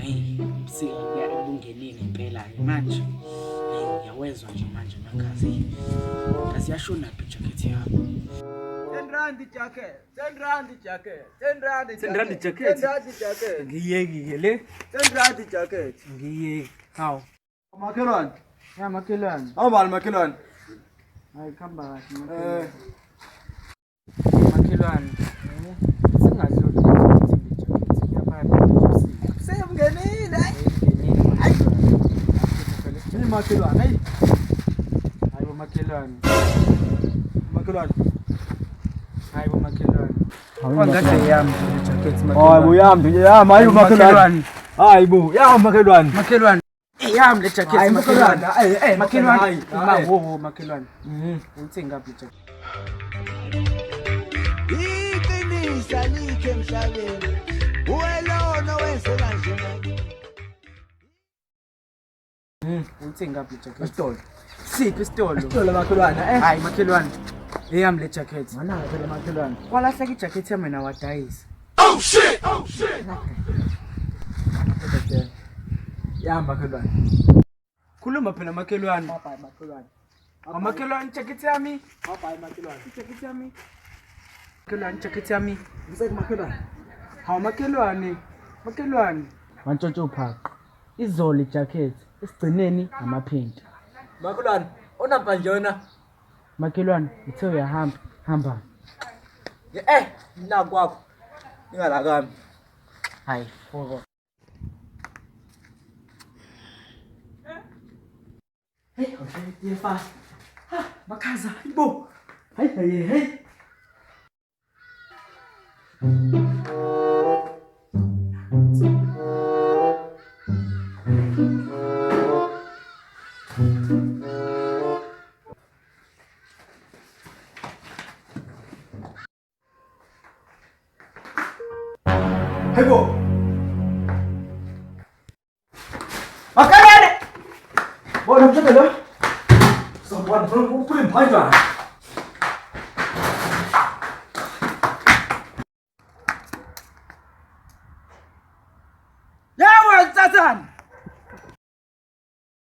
Hey, ubusika bungenile impela manje. Hey, uyawezwa nje manje makazi. Asiyashona ijacket yami. 10 rand ijacket, 10 rand ijacket, 10 rand ijacket. 10 rand ijacket. 10 rand ijacket. Ngiyeki le. 10 rand ijacket. Ngiyeki. Hawu. Makhelwane. Ya makhelwane. Awubani makhelwane? Hayi khamba kahle makhelwane. Makhelwane. Singadluli ijacket yaphakathi ubusika. Seyimngenile. Hayi. Yini makhelwane? Hayi. Hayibo makhelwane. Makhelwane. Hayibo makhelwane. Awungade yami ijacket makhelwane. Hayibo yami nje yami hayibo makhelwane. Hayibo yami makhelwane. Makhelwane. Yami le jacket makhelwane. Makhelwane. Mawo makhelwane. Uyithenga ngaphi ijacket? Iqiniso alikho emhlabeni. Uwelona wenze kanje manje. Uyithenga ngaphi ijacket? Isitolo. Siphi isitolo? Isitolo makhelwane. Hayi makhelwane. Eyami le jacket. Mana phela makhelwane. Kwalahleka ijacket yami na wadayisa. Oh shit, oh shit. Yami makhelwane. Khuluma phela makhelwane. Bye makhelwane. Amakhelwane ijacket yami. Bye makhelwane. Ijacket yami. Makhelwane ijacket yami. Ngiseke makhelwane. Hawu makhelwane. Makhelwane. Wantshontsha uphaqo. Izolo ijacket esigcineni amaphinta. Makhelwane, onampa nje wena. Makhelwane, uthe uyahamba, hamba. Mina kwakho. Ingalakami. Hayi, forward. Hey, okay, dia fast. Ha, makaza, ibo. Hey. Hey, bo. Makhelwane. Bo, namhlanje lo. Someone from Pulling Python.